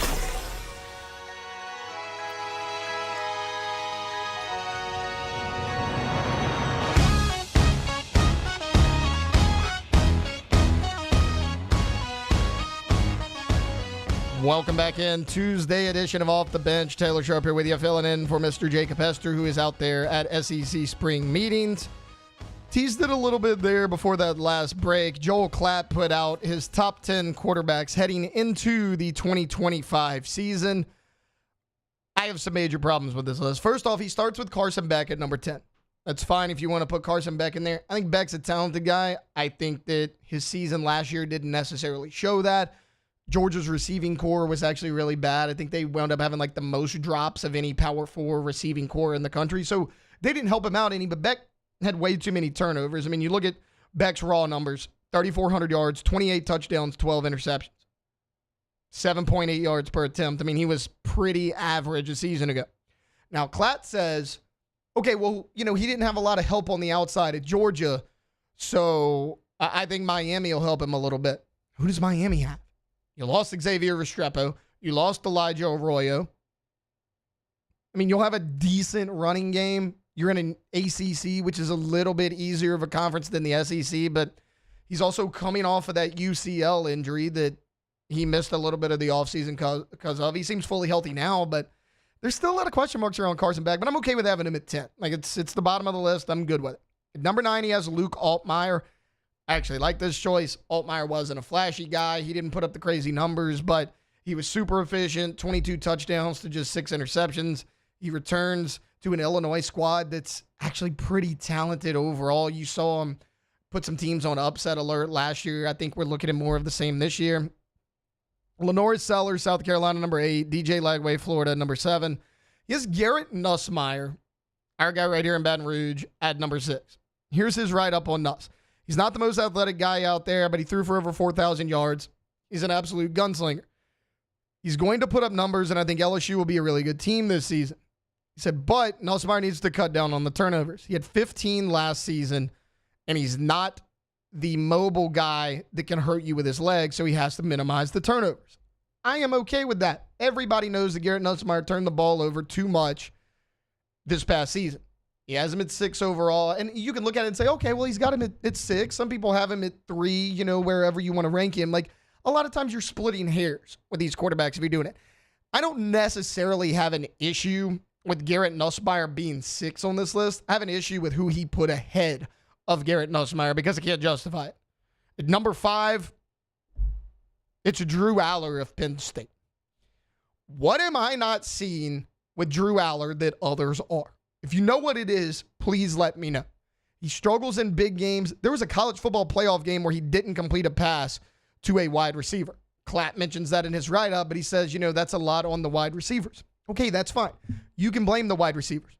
Speaker 4: Welcome back in. Tuesday edition of Off the Bench. Taylor Sharp here with you, filling in for Mr. Jacob Hester, who is out there at SEC spring meetings. Teased it a little bit there before that last break. Joel Klatt put out his top 10 quarterbacks heading into the 2025 season. I have some major problems with this list. First off, he starts with Carson Beck at number 10. That's fine if you want to put Carson Beck in there. I think Beck's a talented guy. I think that his season last year didn't necessarily show that. Georgia's receiving core was actually really bad. I think they wound up having like the most drops of any Power 4 receiving core in the country. So they didn't help him out any, but Beck had way too many turnovers. I mean, you look at Beck's raw numbers, 3,400 yards, 28 touchdowns, 12 interceptions, 7.8 yards per attempt. I mean, he was pretty average a season ago. Now, Klatt says, okay, well, he didn't have a lot of help on the outside at Georgia, so I think Miami will help him a little bit. Who does Miami have? You lost Xavier Restrepo. You lost Elijah Arroyo. I mean, you'll have a decent running game. You're in an ACC, which is a little bit easier of a conference than the SEC, but he's also coming off of that UCL injury that he missed a little bit of the offseason because of. He seems fully healthy now, but there's still a lot of question marks around Carson Beck, but I'm okay with having him at 10. Like, it's the bottom of the list. I'm good with it. At number 9, he has Luke Altmaier. I actually like this choice. Altmaier wasn't a flashy guy. He didn't put up the crazy numbers, but he was super efficient, 22 touchdowns to just 6 interceptions. He returns to an Illinois squad that's actually pretty talented overall. You saw him put some teams on upset alert last year. I think we're looking at more of the same this year. Lenore Sellers, South Carolina, number 8. DJ Lagway, Florida, number 7. He has Garrett Nussmeier, our guy right here in Baton Rouge, at number 6. Here's his write-up on Nuss. He's not the most athletic guy out there, but he threw for over 4,000 yards. He's an absolute gunslinger. He's going to put up numbers, and I think LSU will be a really good team this season. He said, but Nussmeier needs to cut down on the turnovers. He had 15 last season, and he's not the mobile guy that can hurt you with his legs, so he has to minimize the turnovers. I am okay with that. Everybody knows that Garrett Nussmeier turned the ball over too much this past season. He has him at 6 overall, and you can look at it and say, okay, well, he's got him at 6. Some people have him at 3, wherever you want to rank him. Like, a lot of times you're splitting hairs with these quarterbacks if you're doing it. I don't necessarily have an issue with Garrett Nussmeier being 6 on this list. I have an issue with who he put ahead of Garrett Nussmeier because I can't justify it. At number 5, it's Drew Aller of Penn State. What am I not seeing with Drew Aller that others are? If you know what it is, please let me know. He struggles in big games. There was a college football playoff game where he didn't complete a pass to a wide receiver. Klatt mentions that in his write-up, but he says, that's a lot on the wide receivers. Okay, that's fine. You can blame the wide receivers.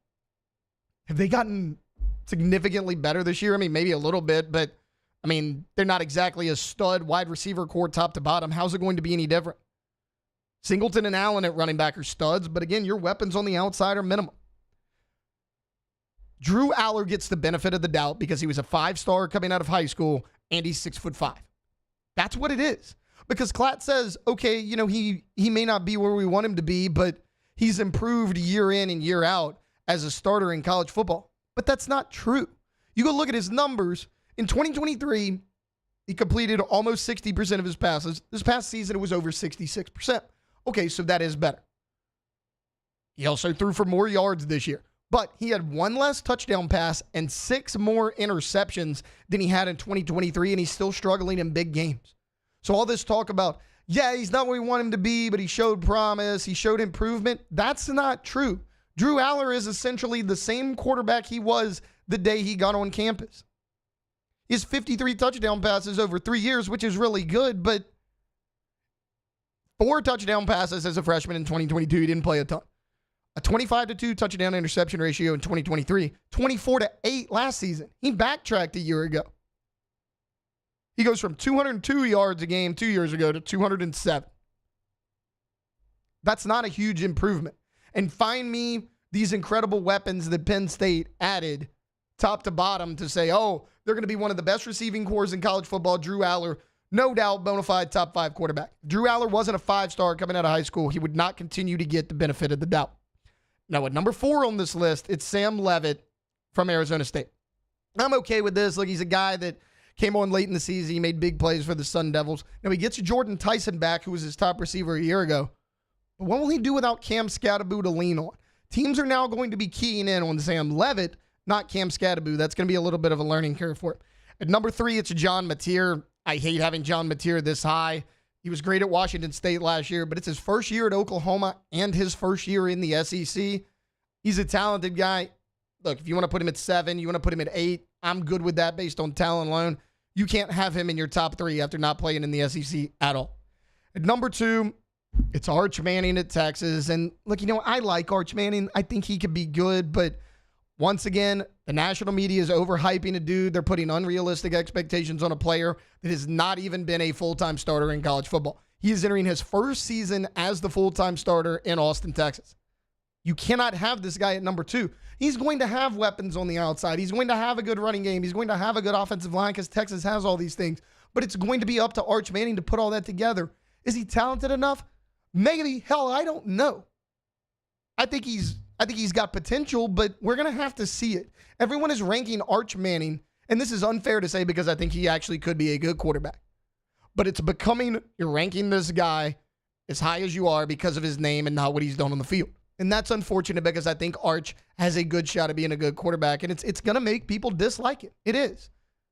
Speaker 4: Have they gotten significantly better this year? I mean, maybe a little bit, but, they're not exactly a stud wide receiver core top to bottom. How's it going to be any different? Singleton and Allen at running back are studs, but again, your weapons on the outside are minimal. Drew Aller gets the benefit of the doubt because he was a 5-star coming out of high school, and he's 6'5". That's what it is. Because Klatt says, okay, he may not be where we want him to be, but he's improved year in and year out as a starter in college football. But that's not true. You go look at his numbers. In 2023, he completed almost 60% of his passes. This past season, it was over 66%. Okay, so that is better. He also threw for more yards this year. But he had 1 less touchdown pass and 6 more interceptions than he had in 2023, and he's still struggling in big games. So all this talk about, he's not where we want him to be, but he showed promise, he showed improvement, that's not true. Drew Aller is essentially the same quarterback he was the day he got on campus. He has 53 touchdown passes over 3 years, which is really good, but 4 touchdown passes as a freshman in 2022, he didn't play a ton. a 25-2 touchdown interception ratio in 2023, 24-8 last season. He backtracked a year ago. He goes from 202 yards a game 2 years ago to 207. That's not a huge improvement. And find me these incredible weapons that Penn State added top to bottom to say, oh, they're going to be one of the best receiving corps in college football. Drew Aller, no doubt, bona fide top 5 quarterback. If Drew Aller wasn't a 5-star coming out of high school, he would not continue to get the benefit of the doubt. Now, at number 4 on this list, it's Sam Leavitt from Arizona State. I'm okay with this. Look, he's a guy that came on late in the season. He made big plays for the Sun Devils. Now, he gets Jordan Tyson back, who was his top receiver a year ago. But what will he do without Cam Scatterbu to lean on? Teams are now going to be keying in on Sam Leavitt, not Cam Scatterbu. That's going to be a little bit of a learning curve for him. At number 3, it's John Mateer. I hate having John Mateer this high. He was great at Washington State last year, but it's his first year at Oklahoma and his first year in the SEC. He's a talented guy. Look, if you want to put him at 7, you want to put him at 8, I'm good with that based on talent alone. You can't have him in your top 3 after not playing in the SEC at all. At number 2, it's Arch Manning at Texas. And look, I like Arch Manning. I think he could be good, but once again, the national media is overhyping a dude. They're putting unrealistic expectations on a player that has not even been a full-time starter in college football. He is entering his first season as the full-time starter in Austin, Texas. You cannot have this guy at number 2. He's going to have weapons on the outside. He's going to have a good running game. He's going to have a good offensive line because Texas has all these things. But it's going to be up to Arch Manning to put all that together. Is he talented enough? Maybe. Hell, I don't know. I think he's got potential, but we're going to have to see it. Everyone is ranking Arch Manning, and this is unfair to say because I think he actually could be a good quarterback. But it's becoming, you're ranking this guy as high as you are because of his name and not what he's done on the field. And that's unfortunate because I think Arch has a good shot at being a good quarterback, and it's going to make people dislike it. It is.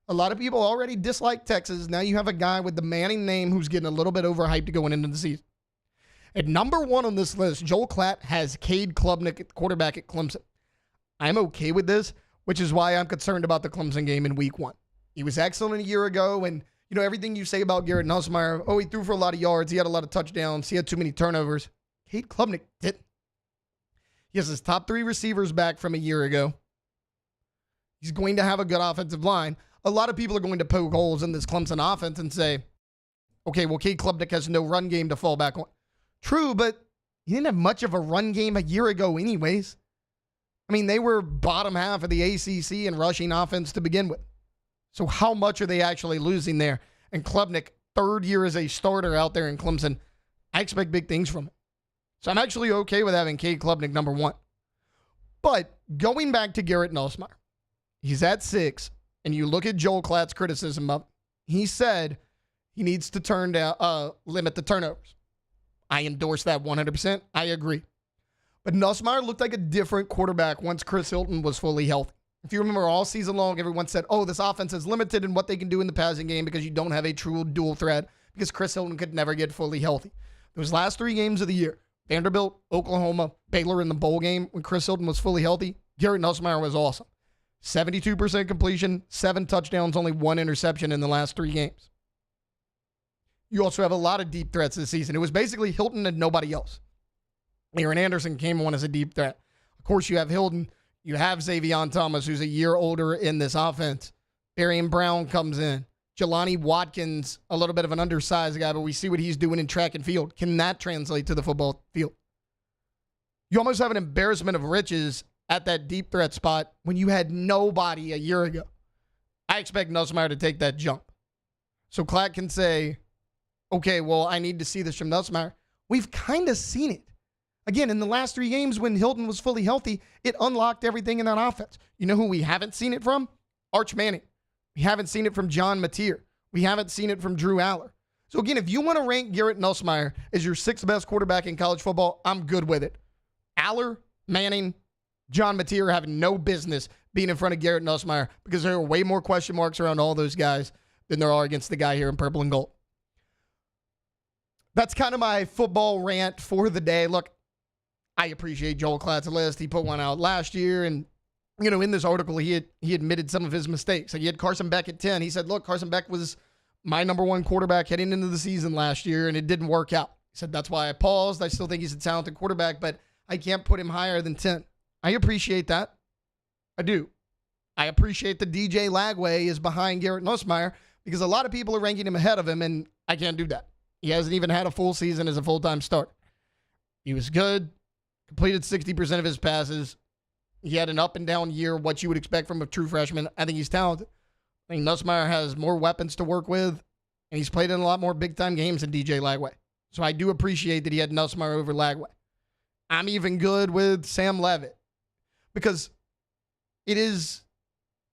Speaker 4: A lot of people already dislike Texas. Now you have a guy with the Manning name who's getting a little bit overhyped going into the season. At number 1 on this list, Joel Klatt has Cade Klubnik at quarterback at Clemson. I'm okay with this, which is why I'm concerned about the Clemson game in week 1. He was excellent a year ago, and everything you say about Garrett Nussmeier, he threw for a lot of yards, he had a lot of touchdowns, he had too many turnovers. Cade Klubnik didn't. He has his top 3 receivers back from a year ago. He's going to have a good offensive line. A lot of people are going to poke holes in this Clemson offense and say, okay, well, Cade Klubnik has no run game to fall back on. True, but he didn't have much of a run game a year ago anyways. I mean, they were bottom half of the ACC in rushing offense to begin with. So how much are they actually losing there? And Klubnik, 3rd year as a starter out there in Clemson, I expect big things from him. So I'm actually okay with having Cade Klubnik number 1. But going back to Garrett Nussmeier, he's at 6, and you look at Joel Klatt's criticism of him. He said he needs to limit the turnovers. I endorse that 100%. I agree. But Nussmeier looked like a different quarterback once Chris Hilton was fully healthy. If you remember all season long, everyone said, this offense is limited in what they can do in the passing game because you don't have a true dual threat because Chris Hilton could never get fully healthy. Those last 3 games of the year, Vanderbilt, Oklahoma, Baylor in the bowl game, when Chris Hilton was fully healthy, Garrett Nussmeier was awesome. 72% completion, 7 touchdowns, only 1 interception in the last 3 games. You also have a lot of deep threats this season. It was basically Hilton and nobody else. Aaron Anderson came on as a deep threat. Of course, you have Hilton. You have Xavier Thomas, who's a year older in this offense. Darian Brown comes in. Jelani Watkins, a little bit of an undersized guy, but we see what he's doing in track and field. Can that translate to the football field? You almost have an embarrassment of riches at that deep threat spot when you had nobody a year ago. I expect Nussmeier to take that jump. So Klatt can say, okay, well, I need to see this from Nussmeier. We've kind of seen it. Again, in the last 3 games when Hilton was fully healthy, it unlocked everything in that offense. You know who we haven't seen it from? Arch Manning. We haven't seen it from John Mateer. We haven't seen it from Drew Aller. So again, if you want to rank Garrett Nussmeier as your 6th best quarterback in college football, I'm good with it. Aller, Manning, John Mateer have no business being in front of Garrett Nussmeier because there are way more question marks around all those guys than there are against the guy here in purple and gold. That's kind of my football rant for the day. Look, I appreciate Joel Klatt's list. He put one out last year, and in this article, he admitted some of his mistakes. Like he had Carson Beck at 10. He said, look, Carson Beck was my number 1 quarterback heading into the season last year, and it didn't work out. He said, that's why I paused. I still think he's a talented quarterback, but I can't put him higher than 10. I appreciate that. I do. I appreciate that DJ Lagway is behind Garrett Nussmeier because a lot of people are ranking him ahead of him, and I can't do that. He hasn't even had a full season as a full-time starter. He was good, completed 60% of his passes. He had an up-and-down year, what you would expect from a true freshman. I think he's talented. I think Nussmeier has more weapons to work with, and he's played in a lot more big-time games than DJ Lagway. So I do appreciate that he had Nussmeier over Lagway. I'm even good with Sam Levitt because it is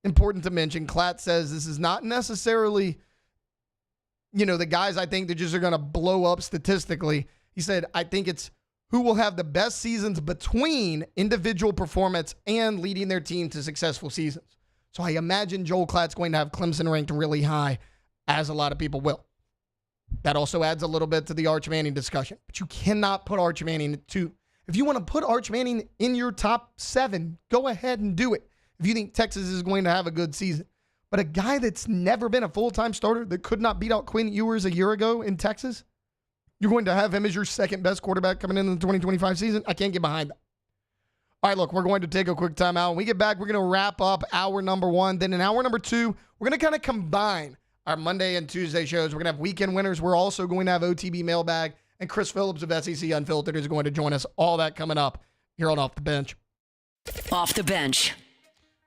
Speaker 4: important to mention, Klatt says this is not necessarily, the guys I think that just are going to blow up statistically. He said, I think it's who will have the best seasons between individual performance and leading their team to successful seasons. So I imagine Joel Klatt's going to have Clemson ranked really high, as a lot of people will. That also adds a little bit to the Arch Manning discussion. But you cannot put Arch Manning at 2. If you want to put Arch Manning in your top 7, go ahead and do it if you think Texas is going to have a good season. But a guy that's never been a full-time starter that could not beat out Quinn Ewers a year ago in Texas, you're going to have him as your second best quarterback coming into the 2025 season? I can't get behind that. All right, look, we're going to take a quick timeout. When we get back, we're going to wrap up hour number 1. Then in hour number 2, we're going to kind of combine our Monday and Tuesday shows. We're going to have weekend winners. We're also going to have OTB mailbag. And Chris Phillips of SEC Unfiltered is going to join us. All that coming up here on Off the Bench.
Speaker 1: Off the Bench.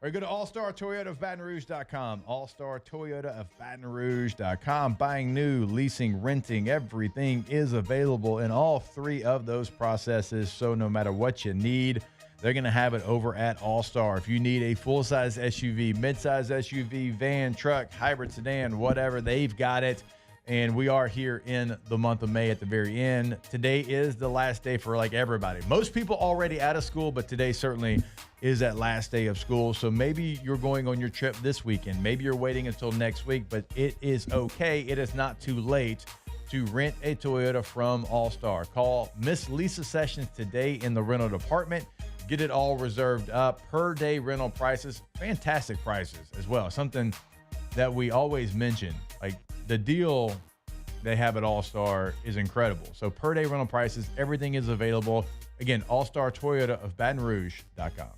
Speaker 7: Or go to All-Star Toyota of Baton Rouge.com. All-Star Toyota of Baton Rouge.com. Buying new, leasing, renting, everything is available in all 3 of those processes. So no matter what you need, they're going to have it over at All-Star. If you need a full-size SUV, mid-size SUV, van, truck, hybrid sedan, whatever, they've got it. And we are here in the month of May at the very end. Today is the last day for everybody. Most people already out of school, but today certainly is that last day of school. So maybe you're going on your trip this weekend. Maybe you're waiting until next week, but it is okay. It is not too late to rent a Toyota from All-Star. Call Miss Lisa Sessions today in the rental department. Get it all reserved up. Per day rental prices, fantastic prices as well. Something that we always mention, the deal they have at All-Star is incredible. So per day rental prices, everything is available. Again, All-Star Toyota of Baton Rouge.com.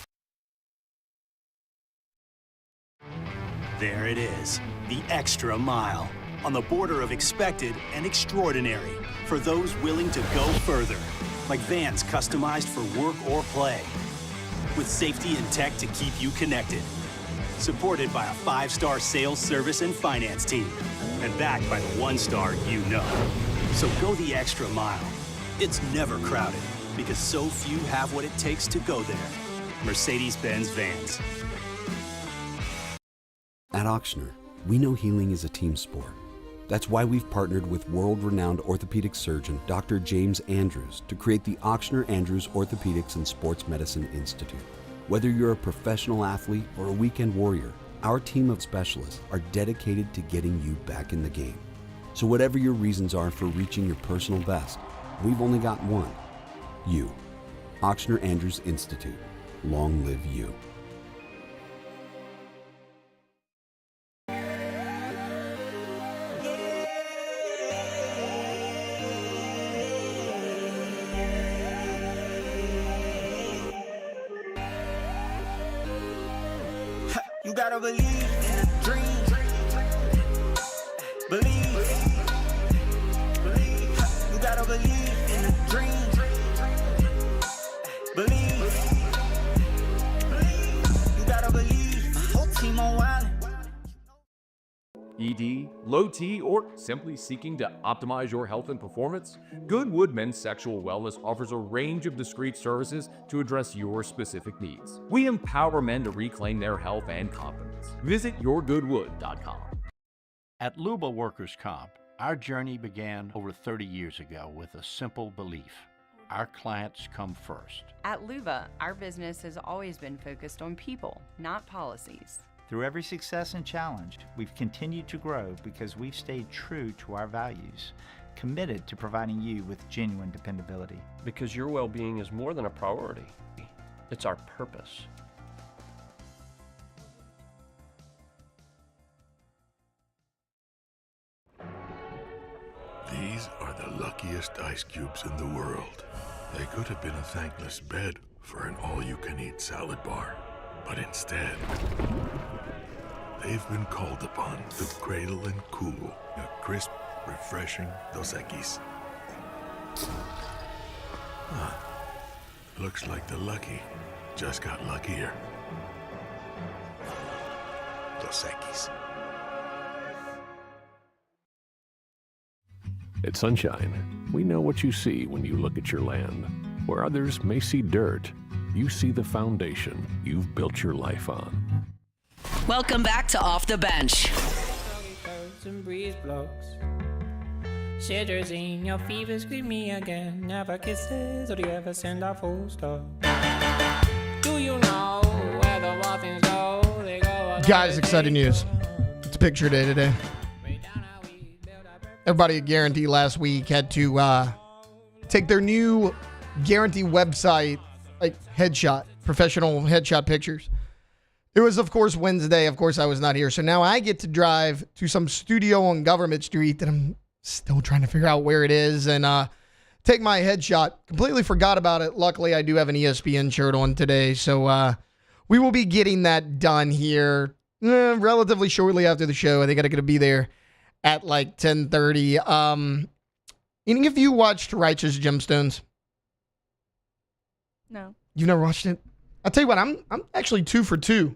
Speaker 20: There it is, the extra mile, on the border of expected and extraordinary for those willing to go further, like vans customized for work or play, with safety and tech to keep you connected, supported by a 5-star sales, service, and finance team, and backed by the 1-star you know. So go the extra mile. It's never crowded because so few have what it takes to go there. Mercedes-Benz Vans.
Speaker 10: At Auctioner, we know healing is a team sport. That's why we've partnered with world-renowned orthopedic surgeon Dr. James Andrews to create the Auctioner Andrews Orthopedics and Sports Medicine Institute. Whether you're a professional athlete or a weekend warrior, our team of specialists are dedicated to getting you back in the game. So whatever your reasons are for reaching your personal best, we've only got one. You. Auctioner Andrews Institute. Long live you.
Speaker 21: You gotta believe in a dream. Believe. You gotta believe in a dream. Believe. You gotta believe. My whole team on wild.
Speaker 15: ED, low T, or simply seeking to optimize your health and performance? Goodwood Men's Sexual Wellness offers a range of discreet services to address your specific needs. We empower men to reclaim their health and confidence. Visit yourgoodwood.com.
Speaker 11: At Luba Workers Comp, our journey began over 30 years ago with a simple belief: our clients come first.
Speaker 12: At Luba, our business has always been focused on people, not policies.
Speaker 13: Through every success and challenge, we've continued to grow because we've stayed true to our values, committed to providing you with genuine dependability.
Speaker 14: Because your well-being is more than a priority. It's our purpose.
Speaker 17: These are the luckiest ice cubes in the world. They could have been a thankless bed for an all-you-can-eat salad bar. But instead, they've been called upon to cradle and cool a crisp, refreshing Dos Equis. Looks like the lucky just got luckier. Dos Equis.
Speaker 18: At Sunshine, we know what you see when you look at your land. Where others may see dirt, you see the foundation you've built your life on.
Speaker 1: Welcome back to Off the Bench.
Speaker 2: And breeze blocks. Shivers in your fever, scream me again. Never kisses, or do you ever send a full stop? Do you know where the waffles go? They go.
Speaker 4: Guys, exciting news. It's picture day today. Everybody at Guarantee last week had to take their new Guarantee website, like headshot, professional headshot pictures. It was, of course, Wednesday. Of course, I was not here. So now I get to drive to some studio on Government Street that I'm still trying to figure out where it is and take my headshot. Completely forgot about it. Luckily, I do have an ESPN shirt on today. So we will be getting that done here relatively shortly after the show. I think I'm going to be there at like 10:30. Any of you watched Righteous Gemstones?
Speaker 6: No.
Speaker 4: You've never watched it? I'll tell you what, I'm actually 2 for 2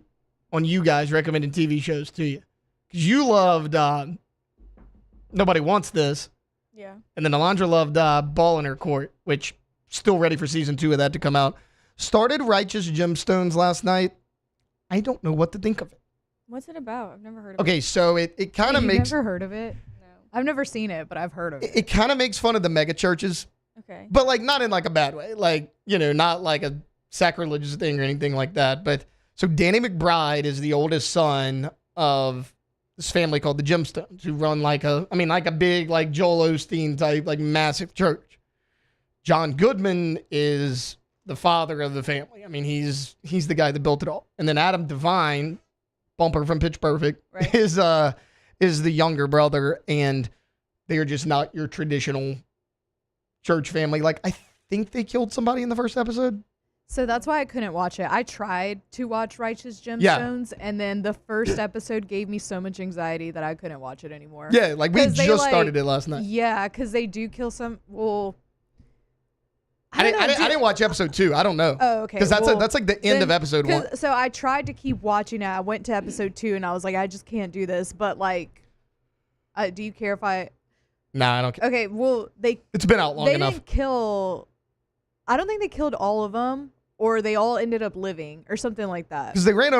Speaker 4: on you guys recommending TV shows to you. Because you loved Nobody Wants This.
Speaker 6: Yeah.
Speaker 4: And then Alondra loved Ball in Her Court, which still ready for season 2 of that to come out. Started Righteous Gemstones last night. I don't know what to think of it.
Speaker 6: What's it about? I've never heard of it.
Speaker 4: Okay, so it kind of makes...
Speaker 5: You've never heard of it? No. I've never seen it, but I've heard of it.
Speaker 4: It kind of makes fun of the mega churches.
Speaker 6: Okay.
Speaker 4: But like not in like a bad way. Like, you know, not like a sacrilegious thing or anything like that. But so Danny McBride is the oldest son of this family called the Gemstones, who run like a big like Joel Osteen type, like massive church. John Goodman is the father of the family. I mean, he's the guy that built it all. And then Adam Devine, Bumper from Pitch Perfect, right, is the younger brother, and they are just not your traditional church family. Like, I think they killed somebody in the first episode.
Speaker 5: So that's why I couldn't watch it. I tried to watch Righteous Gemstones, and then the first episode gave me so much anxiety that I couldn't watch it anymore.
Speaker 4: Yeah, like we just started it last night.
Speaker 5: Yeah, because they do kill some. Well,
Speaker 4: I didn't watch episode 2. I don't know.
Speaker 5: Oh, okay.
Speaker 4: Because that's like the end of episode 1.
Speaker 5: So I tried to keep watching it. I went to episode 2, and I was like, I just can't do this. But like, do you care if I?
Speaker 4: Nah, I don't care.
Speaker 5: Okay, well
Speaker 4: It's been out long enough.
Speaker 5: They didn't kill. I don't think they killed all of them, or they all ended up living, or something like that.
Speaker 4: Because they ran over